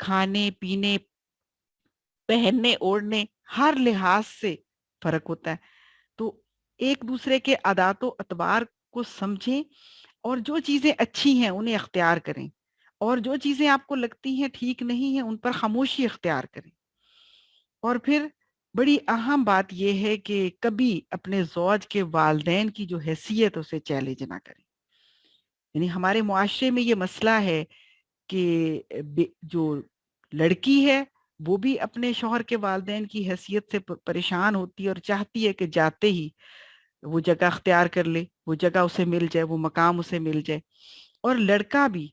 کھانے پینے، پہننے اوڑھنے، ہر لحاظ سے فرق ہوتا ہے. تو ایک دوسرے کے عادات و اطوار کو سمجھیں، اور جو چیزیں اچھی ہیں انہیں اختیار کریں، اور جو چیزیں آپ کو لگتی ہیں ٹھیک نہیں ہیں ان پر خاموشی اختیار کریں. اور پھر بڑی اہم بات یہ ہے کہ کبھی اپنے زوج کے والدین کی جو حیثیت اسے چیلنج نہ کریں. یعنی ہمارے معاشرے میں یہ مسئلہ ہے کہ جو لڑکی ہے وہ بھی اپنے شوہر کے والدین کی حیثیت سے پریشان ہوتی ہے اور چاہتی ہے کہ جاتے ہی وہ جگہ اختیار کر لے، وہ جگہ اسے مل جائے، وہ مقام اسے مل جائے. اور لڑکا بھی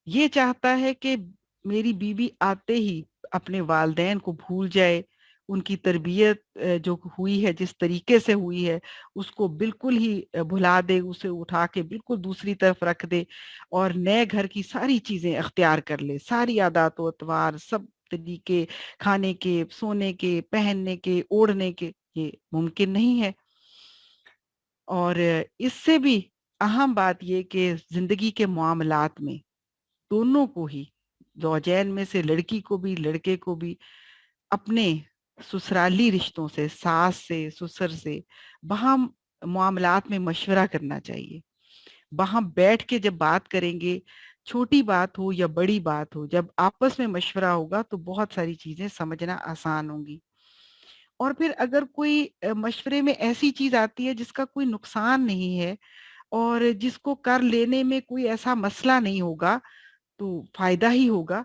یہ چاہتا ہے کہ میری بیوی آتے ہی اپنے والدین کو بھول جائے، ان کی تربیت جو ہوئی ہے جس طریقے سے ہوئی ہے اس کو بالکل ہی بھلا دے، اسے اٹھا کے بالکل دوسری طرف رکھ دے اور نئے گھر کی ساری چیزیں اختیار کر لے، ساری عادات و اطوار، سب طریقے، کھانے کے، سونے کے، پہننے کے، اوڑھنے کے. یہ ممکن نہیں ہے. اور اس سے بھی اہم بات یہ کہ زندگی کے معاملات میں دونوں کو ہی، زوجین میں سے لڑکی کو بھی لڑکے کو بھی، اپنے سسرالی رشتوں سے، ساس سے، سسر سے باہم معاملات میں مشورہ کرنا چاہیے. وہاں بیٹھ کے جب بات کریں گے، چھوٹی بات ہو یا بڑی بات ہو، جب آپس میں مشورہ ہوگا تو بہت ساری چیزیں سمجھنا آسان ہوں گی. اور پھر اگر کوئی مشورے میں ایسی چیز آتی ہے جس کا کوئی نقصان نہیں ہے اور جس کو کر لینے میں کوئی ایسا مسئلہ نہیں ہوگا تو فائدہ ہی ہوگا،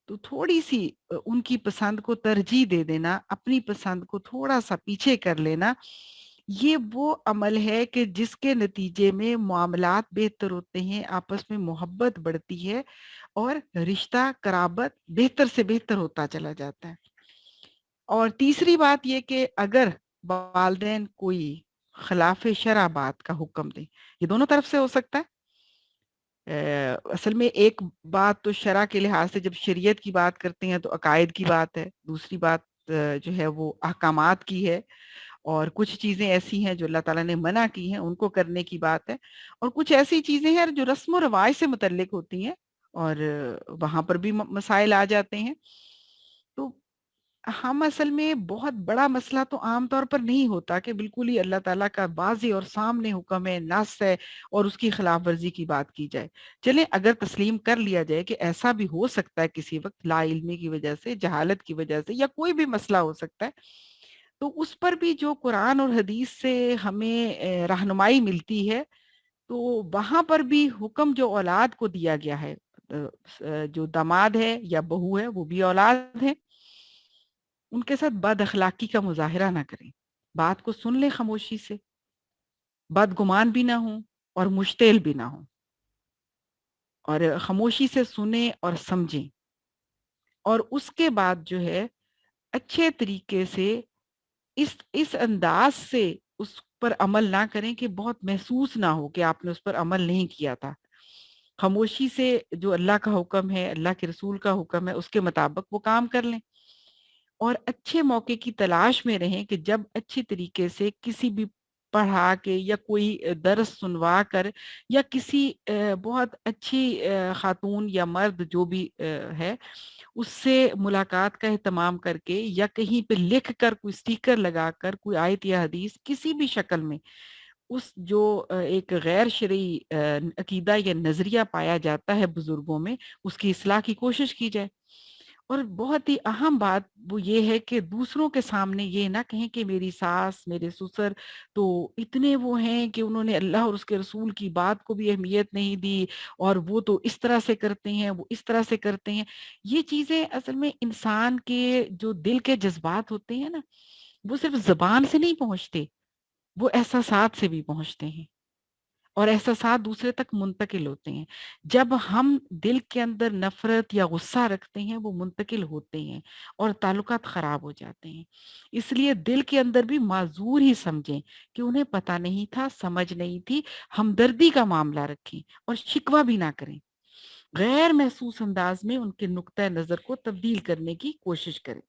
تو تھوڑی سی ان کی پسند کو ترجیح دے دینا، اپنی پسند کو تھوڑا سا پیچھے کر لینا، یہ وہ عمل ہے کہ جس کے نتیجے میں معاملات بہتر ہوتے ہیں، آپس میں محبت بڑھتی ہے اور رشتہ قرابت بہتر سے بہتر ہوتا چلا جاتا ہے. اور تیسری بات یہ کہ اگر والدین کوئی خلاف شرع بات کا حکم دیں، یہ دونوں طرف سے ہو سکتا ہے. اصل میں ایک بات تو شرع کے لحاظ سے جب شریعت کی بات کرتے ہیں تو عقائد کی بات ہے، دوسری بات جو ہے وہ احکامات کی ہے، اور کچھ چیزیں ایسی ہیں جو اللہ تعالیٰ نے منع کی ہیں ان کو کرنے کی بات ہے، اور کچھ ایسی چیزیں ہیں جو رسم و رواج سے متعلق ہوتی ہیں اور وہاں پر بھی مسائل آ جاتے ہیں. تو ہم اصل میں بہت بڑا مسئلہ تو عام طور پر نہیں ہوتا کہ بالکل ہی اللہ تعالیٰ کا واضح اور سامنے حکم ہے، نص ہے اور اس کی خلاف ورزی کی بات کی جائے. چلیں اگر تسلیم کر لیا جائے کہ ایسا بھی ہو سکتا ہے کسی وقت لا علمی کی وجہ سے، جہالت کی وجہ سے، یا کوئی بھی مسئلہ ہو سکتا ہے، تو اس پر بھی جو قرآن اور حدیث سے ہمیں رہنمائی ملتی ہے تو وہاں پر بھی حکم جو اولاد کو دیا گیا ہے، جو داماد ہے یا بہو ہے وہ بھی اولاد ہے، ان کے ساتھ بد اخلاقی کا مظاہرہ نہ کریں، بات کو سن لیں خاموشی سے، بدگمان بھی نہ ہوں اور مشتعل بھی نہ ہوں، اور خاموشی سے سنیں اور سمجھیں، اور اس کے بعد جو ہے اچھے طریقے سے اس انداز سے اس پر عمل نہ کریں کہ بہت محسوس نہ ہو کہ آپ نے اس پر عمل نہیں کیا تھا. خاموشی سے جو اللہ کا حکم ہے، اللہ کے رسول کا حکم ہے، اس کے مطابق وہ کام کر لیں، اور اچھے موقع کی تلاش میں رہیں کہ جب اچھی طریقے سے کسی بھی پڑھا کے یا کوئی درس سنوا کر یا کسی بہت اچھی خاتون یا مرد جو بھی ہے اس سے ملاقات کا اہتمام کر کے یا کہیں پہ لکھ کر کوئی سٹیکر لگا کر کوئی آیت یا حدیث کسی بھی شکل میں اس جو ایک غیر شرعی عقیدہ یا نظریہ پایا جاتا ہے بزرگوں میں، اس کی اصلاح کی کوشش کی جائے. اور بہت ہی اہم بات وہ یہ ہے کہ دوسروں کے سامنے یہ نہ کہیں کہ میری ساس میرے سسر تو اتنے وہ ہیں کہ انہوں نے اللہ اور اس کے رسول کی بات کو بھی اہمیت نہیں دی اور وہ تو اس طرح سے کرتے ہیں، وہ اس طرح سے کرتے ہیں. یہ چیزیں اصل میں انسان کے جو دل کے جذبات ہوتے ہیں نا، وہ صرف زبان سے نہیں پہنچتے، وہ احساسات سے بھی پہنچتے ہیں اور احساسات دوسرے تک منتقل ہوتے ہیں. جب ہم دل کے اندر نفرت یا غصہ رکھتے ہیں وہ منتقل ہوتے ہیں اور تعلقات خراب ہو جاتے ہیں. اس لیے دل کے اندر بھی معذور ہی سمجھیں کہ انہیں پتہ نہیں تھا، سمجھ نہیں تھی، ہمدردی کا معاملہ رکھیں اور شکوہ بھی نہ کریں، غیر محسوس انداز میں ان کے نقطہ نظر کو تبدیل کرنے کی کوشش کریں.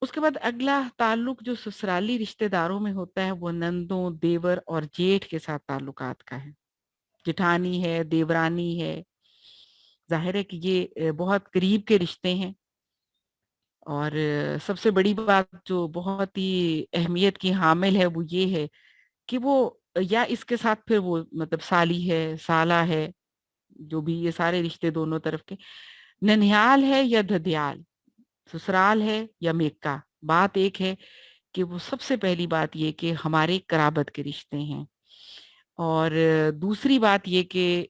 اس کے بعد اگلا تعلق جو سسرالی رشتہ داروں میں ہوتا ہے وہ نندوں، دیور اور جیٹھ کے ساتھ تعلقات کا ہے. جٹھانی ہے، دیورانی ہے، ظاہر ہے کہ یہ بہت قریب کے رشتے ہیں، اور سب سے بڑی بات جو بہت ہی اہمیت کی حامل ہے وہ یہ ہے کہ وہ یا اس کے ساتھ پھر وہ مطلب سالی ہے، سالہ ہے، جو بھی یہ سارے رشتے دونوں طرف کے، ننیال ہے یا دھدیال، سسرال ہے یا میکا، بات ایک ہے کہ وہ سب سے پہلی بات یہ کہ ہمارے قرابت کے رشتے ہیں، اور دوسری بات یہ کہ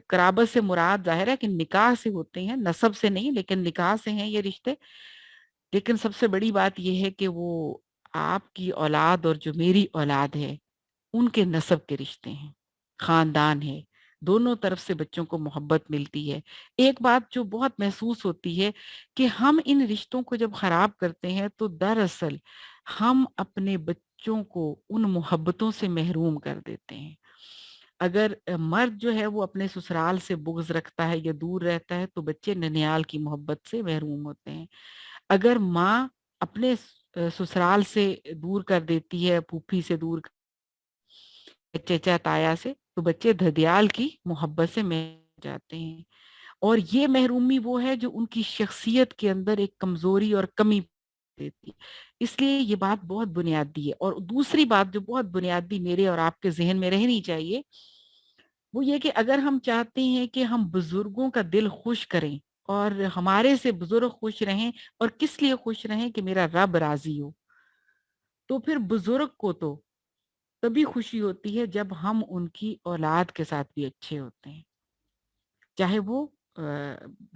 قرابت سے مراد ظاہر ہے کہ نکاح سے ہوتے ہیں، نسب سے نہیں، لیکن نکاح سے ہیں یہ رشتے، لیکن سب سے بڑی بات یہ ہے کہ وہ آپ کی اولاد اور جو میری اولاد ہے ان کے نسب کے رشتے ہیں، خاندان ہے، دونوں طرف سے بچوں کو محبت ملتی ہے۔ ایک بات جو بہت محسوس ہوتی ہے کہ ہم ان رشتوں کو جب خراب کرتے ہیں تو دراصل ہم اپنے بچوں کو ان محبتوں سے محروم کر دیتے ہیں۔ اگر مرد جو ہے وہ اپنے سسرال سے بغض رکھتا ہے یا دور رہتا ہے تو بچے ننیال کی محبت سے محروم ہوتے ہیں۔ اگر ماں اپنے سسرال سے دور کر دیتی ہے، پھوپھی سے دور، چچا تایا سے، تو بچے دھدیال کی محبت سے محروم جاتے ہیں، اور یہ محرومی وہ ہے جو ان کی شخصیت کے اندر ایک کمزوری اور کمی دیتی ہے۔ اس لیے یہ بات بہت بنیادی ہے، اور دوسری بات جو بہت بنیادی میرے اور آپ کے ذہن میں رہنی چاہیے وہ یہ کہ اگر ہم چاہتے ہیں کہ ہم بزرگوں کا دل خوش کریں اور ہمارے سے بزرگ خوش رہیں، اور کس لیے خوش رہیں کہ میرا رب راضی ہو، تو پھر بزرگ کو تو تبھی خوشی ہوتی ہے جب ہم ان کی اولاد کے ساتھ بھی اچھے ہوتے ہیں، چاہے وہ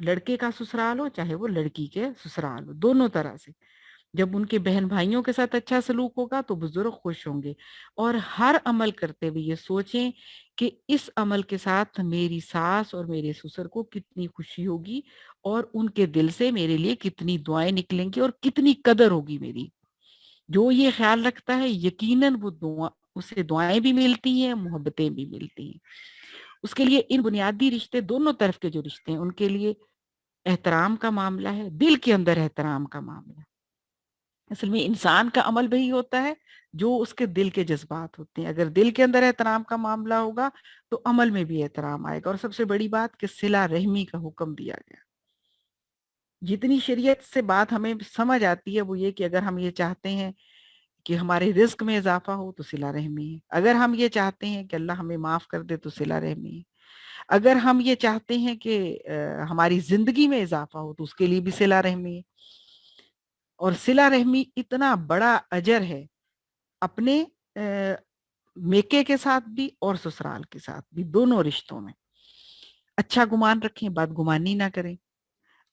لڑکے کا سسرال ہو چاہے وہ لڑکی کے سسرال ہو، دونوں طرح سے جب ان کے بہن بھائیوں کے ساتھ اچھا سلوک ہوگا تو بزرگ خوش ہوں گے، اور ہر عمل کرتے ہوئے یہ سوچیں کہ اس عمل کے ساتھ میری ساس اور میرے سسر کو کتنی خوشی ہوگی، اور ان کے دل سے میرے لیے کتنی دعائیں نکلیں گی اور کتنی قدر ہوگی میری۔ جو یہ خیال رکھتا ہے یقیناً وہ اسے دعائیں بھی ملتی ہیں، محبتیں بھی ملتی ہیں۔ اس کے لیے ان بنیادی رشتے، دونوں طرف کے جو رشتے ہیں، ان کے لیے احترام کا معاملہ ہے، دل کے اندر احترام کا معاملہ ہے۔ اصل میں انسان کا عمل وہی ہوتا ہے جو اس کے دل کے جذبات ہوتے ہیں، اگر دل کے اندر احترام کا معاملہ ہوگا تو عمل میں بھی احترام آئے گا، اور سب سے بڑی بات کہ صلہ رحمی کا حکم دیا گیا۔ جتنی شریعت سے بات ہمیں سمجھ آتی ہے وہ یہ کہ اگر ہم یہ چاہتے ہیں کہ ہمارے رزق میں اضافہ ہو تو صلہ رحمی ہے، اگر ہم یہ چاہتے ہیں کہ اللہ ہمیں معاف کر دے تو صلہ رحمی ہے، اگر ہم یہ چاہتے ہیں کہ ہماری زندگی میں اضافہ ہو تو اس کے لیے بھی صلہ رحمی ہے، اور صلہ رحمی اتنا بڑا اجر ہے اپنے میکے کے ساتھ بھی اور سسرال کے ساتھ بھی، دونوں رشتوں میں اچھا گمان رکھیں، بدگمانی نہ کریں،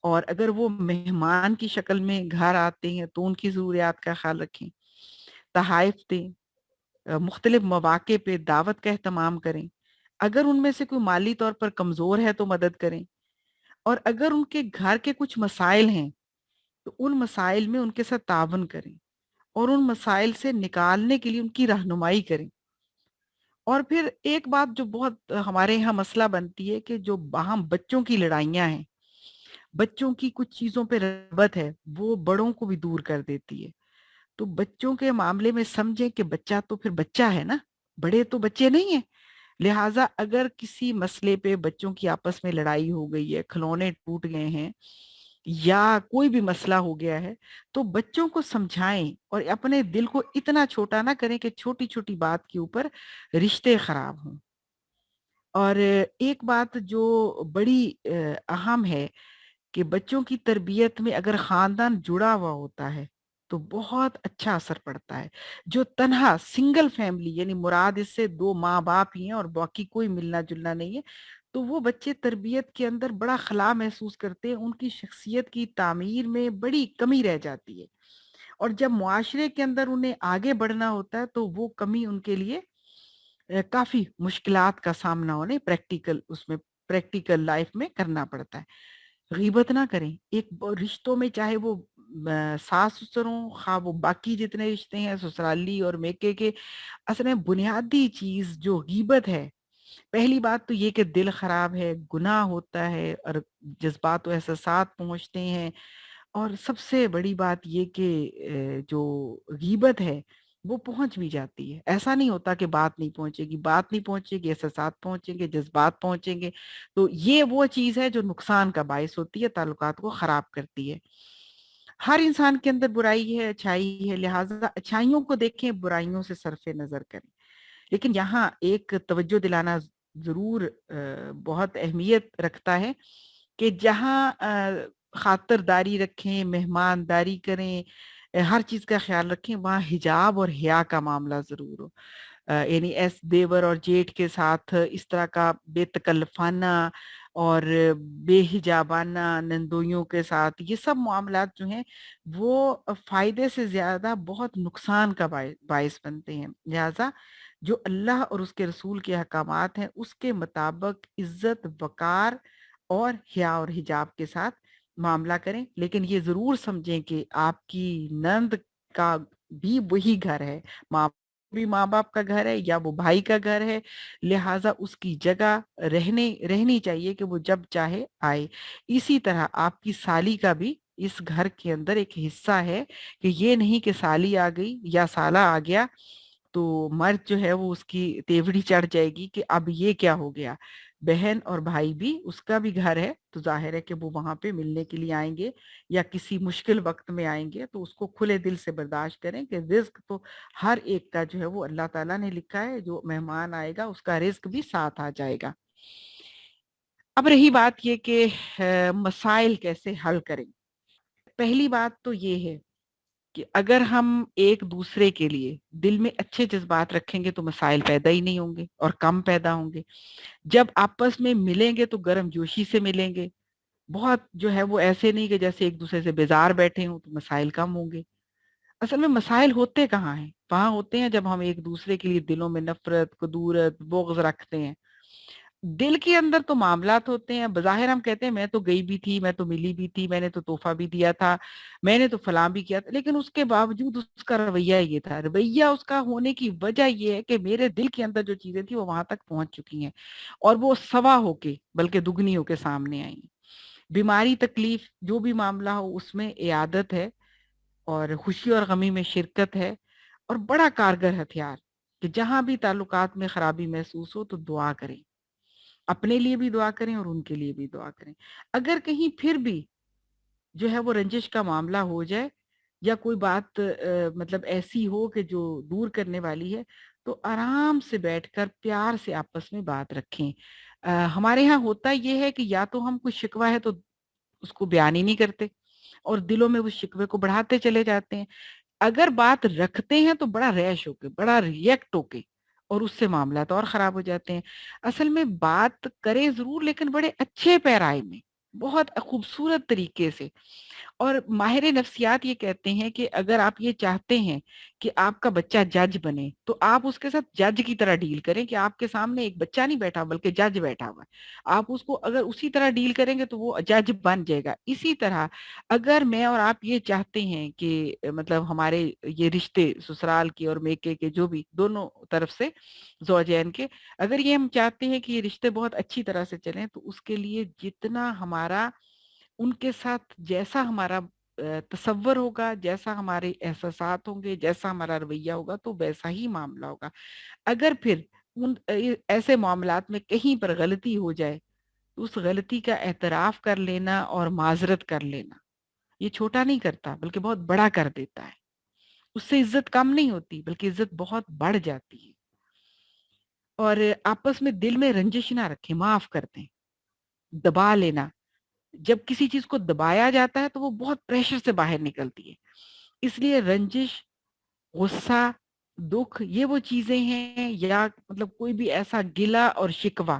اور اگر وہ مہمان کی شکل میں گھر آتے ہیں تو ان کی ضروریات کا خیال رکھیں، تحائف دیں، مختلف مواقع پہ دعوت کا اہتمام کریں، اگر ان میں سے کوئی مالی طور پر کمزور ہے تو مدد کریں، اور اگر ان کے گھر کے کچھ مسائل ہیں تو ان مسائل میں ان کے ساتھ تعاون کریں، اور ان مسائل سے نکالنے کے لیے ان کی رہنمائی کریں۔ اور پھر ایک بات جو بہت ہمارے یہاں مسئلہ بنتی ہے کہ جو باہم بچوں کی لڑائیاں ہیں، بچوں کی کچھ چیزوں پہ رغبت ہے، وہ بڑوں کو بھی دور کر دیتی ہے۔ تو بچوں کے معاملے میں سمجھیں کہ بچہ تو پھر بچہ ہے نا، بڑے تو بچے نہیں ہیں، لہٰذا اگر کسی مسئلے پہ بچوں کی آپس میں لڑائی ہو گئی ہے، کھلونے ٹوٹ گئے ہیں، یا کوئی بھی مسئلہ ہو گیا ہے، تو بچوں کو سمجھائیں اور اپنے دل کو اتنا چھوٹا نہ کریں کہ چھوٹی چھوٹی بات کے اوپر رشتے خراب ہوں۔ اور ایک بات جو بڑی اہم ہے کہ بچوں کی تربیت میں اگر خاندان جڑا ہوا ہوتا ہے تو بہت اچھا اثر پڑتا ہے۔ جو تنہا سنگل فیملی، یعنی مراد اس سے دو ماں باپ ہی ہیں اور باقی کوئی ملنا جلنا نہیں ہے، تو وہ بچے تربیت کے اندر بڑا خلا محسوس کرتے ہیں، ان کی شخصیت کی تعمیر میں بڑی کمی رہ جاتی ہے، اور جب معاشرے کے اندر انہیں آگے بڑھنا ہوتا ہے تو وہ کمی ان کے لیے کافی مشکلات کا سامنا انہیں پریکٹیکل لائف میں کرنا پڑتا ہے۔ غیبت نہ کریں، رشتوں میں چاہے وہ ساس سسر ہوں، خواہ وہ باقی جتنے رشتے ہیں سسرالی اور میکے کے، اصل میں بنیادی چیز جو غیبت ہے، پہلی بات تو یہ کہ دل خراب ہے، گناہ ہوتا ہے، اور جذبات و احساسات پہنچتے ہیں، اور سب سے بڑی بات یہ کہ جو غیبت ہے وہ پہنچ بھی جاتی ہے. ایسا نہیں ہوتا کہ بات نہیں پہنچے گی، بات نہیں پہنچے گی، احساسات پہنچیں گے، جذبات پہنچیں گے. تو یہ وہ چیز ہے جو نقصان کا باعث ہوتی ہے، تعلقات کو خراب کرتی ہے. ہر انسان کے اندر برائی ہے، اچھائی ہے، لہٰذا اچھائیوں کو دیکھیں، برائیوں سے صرف نظر کریں. لیکن یہاں ایک توجہ دلانا ضرور بہت اہمیت رکھتا ہے کہ جہاں خاطرداری رکھیں، مہمانداری کریں، ہر چیز کا خیال رکھیں، وہاں حجاب اور حیا کا معاملہ ضرور ہو. یعنی ایس دیور اور جیٹھ کے ساتھ اس طرح کا بے تکلفانہ اور بے حجابانہ نندوئیوں کے ساتھ یہ سب معاملات جو ہیں وہ فائدے سے زیادہ بہت نقصان کا باعث بنتے ہیں. لہٰذا جو اللہ اور اس کے رسول کے احکامات ہیں اس کے مطابق عزت، وقار اور حیا اور حجاب کے ساتھ معاملہ کریں. لیکن یہ ضرور سمجھیں کہ آپ کی نند کا بھی وہی گھر ہے، ماں بھی ماں باپ کا گھر ہے یا وہ بھائی کا گھر ہے، لہٰذا اس کی جگہ رہنی چاہیے کہ وہ جب چاہے آئے. اسی طرح آپ کی سالی کا بھی اس گھر کے اندر ایک حصہ ہے کہ یہ نہیں کہ سالی آ گئی یا سالہ آ گیا تو مرد جو ہے وہ اس کی تیوڑی چڑھ جائے گی کہ اب یہ کیا ہو گیا. بہن اور بھائی بھی اس کا بھی گھر ہے، تو ظاہر ہے کہ وہ وہاں پہ ملنے کے لیے آئیں گے یا کسی مشکل وقت میں آئیں گے، تو اس کو کھلے دل سے برداشت کریں کہ رزق تو ہر ایک کا جو ہے وہ اللہ تعالیٰ نے لکھا ہے. جو مہمان آئے گا اس کا رزق بھی ساتھ آ جائے گا. اب رہی بات یہ کہ مسائل کیسے حل کریں. پہلی بات تو یہ ہے کہ اگر ہم ایک دوسرے کے لیے دل میں اچھے جذبات رکھیں گے تو مسائل پیدا ہی نہیں ہوں گے اور کم پیدا ہوں گے. جب آپس میں ملیں گے تو گرم جوشی سے ملیں گے، بہت جو ہے وہ ایسے نہیں کہ جیسے ایک دوسرے سے بیزار بیٹھے ہوں، تو مسائل کم ہوں گے. اصل میں مسائل ہوتے کہاں ہیں؟ وہاں ہوتے ہیں جب ہم ایک دوسرے کے لیے دلوں میں نفرت، کدورت، بغض رکھتے ہیں. دل کے اندر تو معاملات ہوتے ہیں، بظاہر ہم کہتے ہیں میں تو گئی بھی تھی، میں تو ملی بھی تھی، میں نے تو تحفہ بھی دیا تھا، میں نے تو فلاں بھی کیا تھا، لیکن اس کے باوجود اس کا رویہ یہ تھا. رویہ اس کا ہونے کی وجہ یہ ہے کہ میرے دل کے اندر جو چیزیں تھیں وہ وہاں تک پہنچ چکی ہیں اور وہ سوا ہو کے بلکہ دگنی ہو کے سامنے آئی. بیماری، تکلیف، جو بھی معاملہ ہو اس میں عیادت ہے اور خوشی اور غمی میں شرکت ہے. اور بڑا کارگر ہتھیار کہ جہاں بھی تعلقات میں خرابی محسوس ہو تو دعا کریں، اپنے لیے بھی دعا کریں اور ان کے لیے بھی دعا کریں. اگر کہیں پھر بھی جو ہے وہ رنجش کا معاملہ ہو جائے یا کوئی بات مطلب ایسی ہو کہ جو دور کرنے والی ہے، تو آرام سے بیٹھ کر پیار سے آپس میں بات رکھیں. ہمارے ہاں ہوتا یہ ہے کہ یا تو ہم کوئی شکوہ ہے تو اس کو بیان ہی نہیں کرتے اور دلوں میں اس شکوے کو بڑھاتے چلے جاتے ہیں. اگر بات رکھتے ہیں تو بڑا ریش ہو کے، بڑا ریئیکٹ ہو کے، اور اس سے معاملات اور خراب ہو جاتے ہیں. اصل میں بات کریں ضرور لیکن بڑے اچھے پیرائے میں، بہت خوبصورت طریقے سے. اور ماہر نفسیات یہ کہتے ہیں کہ اگر آپ یہ چاہتے ہیں کہ آپ کا بچہ جج بنے تو آپ اس کے ساتھ جج کی طرح ڈیل کریں کہ آپ کے سامنے ایک بچہ نہیں بیٹھا بلکہ جج بیٹھا ہوا ہے. آپ اس کو اگر اسی طرح ڈیل کریں گے تو وہ جج بن جائے گا. اسی طرح اگر میں اور آپ یہ چاہتے ہیں کہ مطلب ہمارے یہ رشتے سسرال کے اور میکے کے جو بھی دونوں طرف سے زوجین کے، اگر یہ ہم چاہتے ہیں کہ یہ رشتے بہت اچھی طرح سے چلیں تو اس کے لیے جتنا ہمارا ان کے ساتھ جیسا ہمارا تصور ہوگا، جیسا ہمارے احساسات ہوں گے، جیسا ہمارا رویہ ہوگا تو ویسا ہی معاملہ ہوگا. اگر پھر ان ایسے معاملات میں کہیں پر غلطی ہو جائے تو اس غلطی کا اعتراف کر لینا اور معذرت کر لینا یہ چھوٹا نہیں کرتا بلکہ بہت بڑا کر دیتا ہے. اس سے عزت کم نہیں ہوتی بلکہ عزت بہت بڑھ جاتی ہے. اور آپس میں دل میں رنجش نہ رکھیں، معاف کر دیں. دبا لینا، جب کسی چیز کو دبایا جاتا ہے تو وہ بہت پریشر سے باہر نکلتی ہے. اس لیے رنجش، غصہ، دکھ یہ وہ چیزیں ہیں یا مطلب کوئی بھی ایسا گلہ اور شکوہ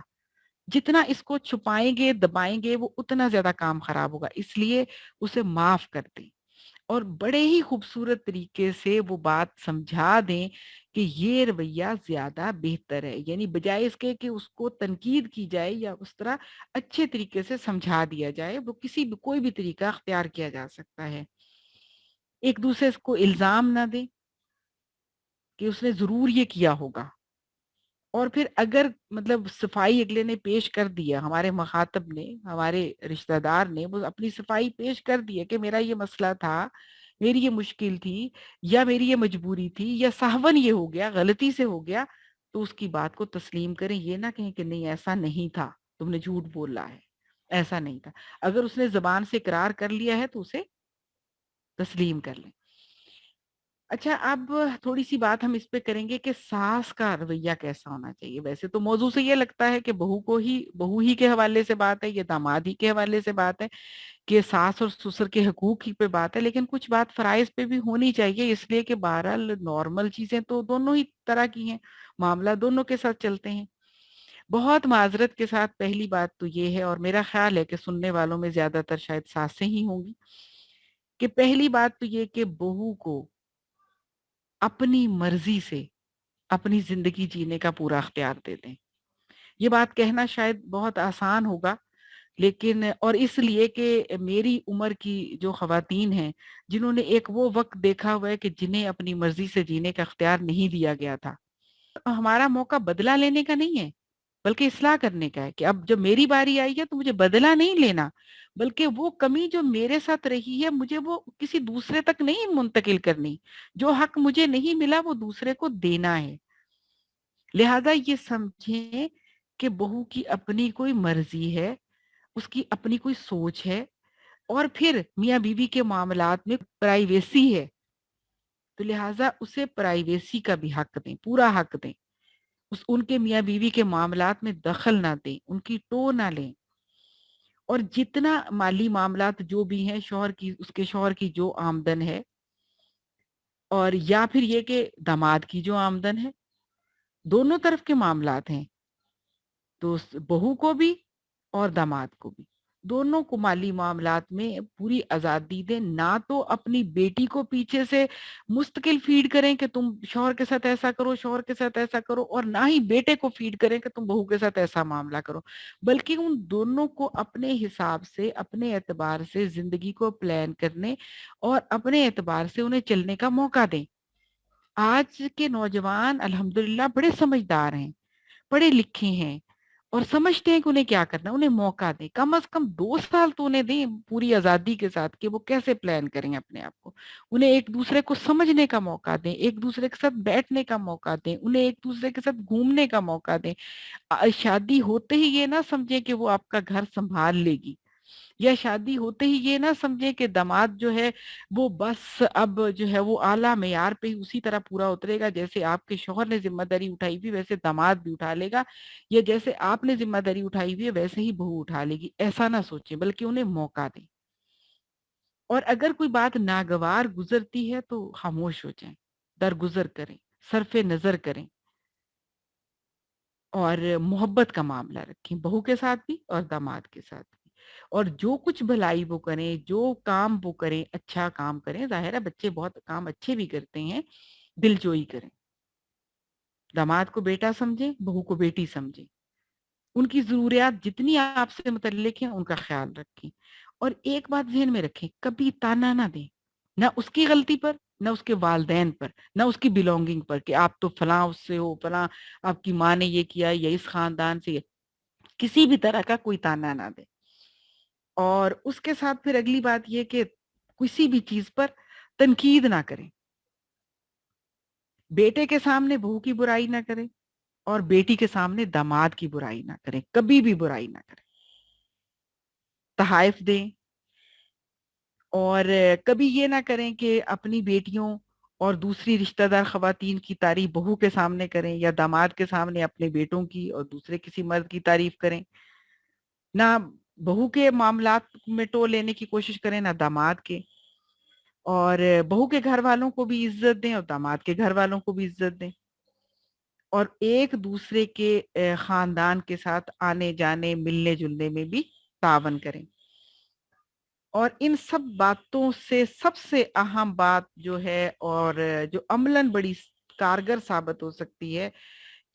جتنا اس کو چھپائیں گے، دبائیں گے، وہ اتنا زیادہ کام خراب ہوگا. اس لیے اسے معاف کر دیں اور بڑے ہی خوبصورت طریقے سے وہ بات سمجھا دیں کہ یہ رویہ زیادہ بہتر ہے. یعنی بجائے اس کے کہ اس کو تنقید کی جائے یا اس طرح اچھے طریقے سے سمجھا دیا جائے، وہ کوئی بھی طریقہ اختیار کیا جا سکتا ہے. ایک دوسرے کو الزام نہ دیں کہ اس نے ضرور یہ کیا ہوگا. اور پھر اگر مطلب صفائی اگلے نے پیش کر دیا، ہمارے مخاطب نے، ہمارے رشتہ دار نے وہ اپنی صفائی پیش کر دی ہے کہ میرا یہ مسئلہ تھا میری یہ مشکل تھی یا میری یہ مجبوری تھی یا سہون یہ ہو گیا، غلطی سے ہو گیا، تو اس کی بات کو تسلیم کریں، یہ نہ کہیں کہ نہیں ایسا نہیں تھا، تم نے جھوٹ بولا ہے، ایسا نہیں تھا۔ اگر اس نے زبان سے اقرار کر لیا ہے تو اسے تسلیم کر لیں۔ اچھا، اب تھوڑی سی بات ہم اس پہ کریں گے کہ ساس کا رویہ کیسا ہونا چاہیے۔ ویسے تو موضوع سے یہ لگتا ہے کہ بہو ہی کے حوالے سے بات ہے، یہ داماد ہی کے حوالے سے بات ہے، کہ ساس اور سسر کے حقوق ہی پہ بات ہے، لیکن کچھ بات فرائض پہ بھی ہونی چاہیے، اس لیے کہ بہرحال نارمل چیزیں تو دونوں ہی طرح کی ہیں، معاملہ دونوں کے ساتھ چلتے ہیں۔ بہت معذرت کے ساتھ پہلی بات تو یہ ہے، اور میرا خیال ہے کہ سننے والوں میں زیادہ تر شاید ساسیں ہی ہوں گی، کہ پہلی بات تو یہ کہ بہو کو اپنی مرضی سے اپنی زندگی جینے کا پورا اختیار دے دیں۔ یہ بات کہنا شاید بہت آسان ہوگا، لیکن اور اس لیے کہ میری عمر کی جو خواتین ہیں جنہوں نے ایک وہ وقت دیکھا ہوا ہے کہ جنہیں اپنی مرضی سے جینے کا اختیار نہیں دیا گیا تھا، ہمارا موقع بدلہ لینے کا نہیں ہے بلکہ اصلاح کرنے کا ہے، کہ اب جب میری باری آئی ہے تو مجھے بدلہ نہیں لینا، بلکہ وہ کمی جو میرے ساتھ رہی ہے مجھے وہ کسی دوسرے تک نہیں منتقل کرنی، جو حق مجھے نہیں ملا وہ دوسرے کو دینا ہے۔ لہذا یہ سمجھیں کہ بہو کی اپنی کوئی مرضی ہے، اس کی اپنی کوئی سوچ ہے، اور پھر میاں بیوی کے معاملات میں پرائیویسی ہے، تو لہٰذا اسے پرائیویسی کا بھی حق دیں، پورا حق دیں، ان کے میاں بیوی کے معاملات میں دخل نہ دیں، ان کی ٹو نہ لیں، اور جتنا مالی معاملات جو بھی ہیں اس کے شوہر کی جو آمدن ہے، اور یا پھر یہ کہ داماد کی جو آمدن ہے، دونوں طرف کے معاملات ہیں، تو بہو کو بھی اور داماد کو بھی دونوں کو مالی معاملات میں پوری آزادی دیں، نہ تو اپنی بیٹی کو پیچھے سے مستقل فیڈ کریں کہ تم شوہر کے ساتھ ایسا کرو، شوہر کے ساتھ ایسا کرو، اور نہ ہی بیٹے کو فیڈ کریں کہ تم بہو کے ساتھ ایسا معاملہ کرو، بلکہ ان دونوں کو اپنے حساب سے، اپنے اعتبار سے زندگی کو پلان کرنے اور اپنے اعتبار سے انہیں چلنے کا موقع دیں۔ آج کے نوجوان الحمدللہ بڑے سمجھدار ہیں، پڑھے لکھے ہیں، اور سمجھتے ہیں کہ انہیں کیا کرنا ہے، انہیں موقع دیں، کم از کم 2 سال تو انہیں دیں پوری آزادی کے ساتھ کہ وہ کیسے پلان کریں اپنے آپ کو، انہیں ایک دوسرے کو سمجھنے کا موقع دیں، ایک دوسرے کے ساتھ بیٹھنے کا موقع دیں، انہیں ایک دوسرے کے ساتھ گھومنے کا موقع دیں۔ شادی ہوتے ہی یہ نہ سمجھیں کہ وہ آپ کا گھر سنبھال لے گی، یا شادی ہوتے ہی یہ نہ سمجھیں کہ داماد جو ہے وہ بس اب جو ہے وہ اعلیٰ معیار پہ ہی اسی طرح پورا اترے گا، جیسے آپ کے شوہر نے ذمہ داری اٹھائی ہوئی ویسے داماد بھی اٹھا لے گا، یا جیسے آپ نے ذمہ داری اٹھائی ہوئی ہے ویسے ہی بہو اٹھا لے گی، ایسا نہ سوچیں، بلکہ انہیں موقع دیں، اور اگر کوئی بات ناگوار گزرتی ہے تو خاموش ہو جائیں، درگزر کریں، صرف نظر کریں، اور محبت کا معاملہ رکھیں بہو کے ساتھ بھی اور داماد کے ساتھ بھی، اور جو کچھ بھلائی وہ کریں، جو کام وہ کریں، اچھا کام کریں، ظاہر ہے بچے بہت کام اچھے بھی کرتے ہیں، دلجوئی کریں، داماد کو بیٹا سمجھیں، بہو کو بیٹی سمجھیں، ان کی ضروریات جتنی آپ سے متعلق ہیں ان کا خیال رکھیں، اور ایک بات ذہن میں رکھیں، کبھی تانا نہ دیں، نہ اس کی غلطی پر، نہ اس کے والدین پر، نہ اس کی بلونگنگ پر، کہ آپ تو فلاں اس سے ہو، فلاں آپ کی ماں نے یہ کیا یا اس خاندان سے، کسی بھی طرح کا کوئی تانا نہ دیں۔ اور اس کے ساتھ پھر اگلی بات یہ کہ کسی بھی چیز پر تنقید نہ کریں، بیٹے کے سامنے بہو کی برائی نہ کریں، اور بیٹی کے سامنے داماد کی برائی نہ کریں، کبھی بھی برائی نہ کریں، تحائف دیں، اور کبھی یہ نہ کریں کہ اپنی بیٹیوں اور دوسری رشتہ دار خواتین کی تعریف بہو کے سامنے کریں، یا داماد کے سامنے اپنے بیٹوں کی اور دوسرے کسی مرد کی تعریف کریں، نہ بہو کے معاملات میں ٹو لینے کی کوشش کریں، نہ داماد کے، اور بہو کے گھر والوں کو بھی عزت دیں اور داماد کے گھر والوں کو بھی عزت دیں، اور ایک دوسرے کے خاندان کے ساتھ آنے جانے ملنے جلنے میں بھی تعاون کریں۔ اور ان سب باتوں سے سب سے اہم بات جو ہے، اور جو عملاً بڑی کارگر ثابت ہو سکتی ہے،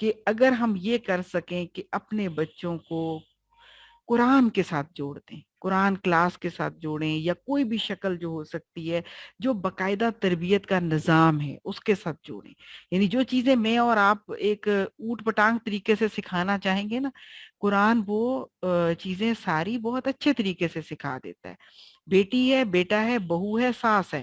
کہ اگر ہم یہ کر سکیں کہ اپنے بچوں کو قرآن کے ساتھ جوڑ دیں، قرآن کلاس کے ساتھ جوڑیں، یا کوئی بھی شکل جو ہو سکتی ہے جو باقاعدہ تربیت کا نظام ہے اس کے ساتھ جوڑیں، یعنی جو چیزیں میں اور آپ ایک اوٹ پٹانگ طریقے سے سکھانا چاہیں گے نا، قرآن وہ چیزیں ساری بہت اچھے طریقے سے سکھا دیتا ہے، بیٹی ہے، بیٹا ہے، بہو ہے، ساس ہے،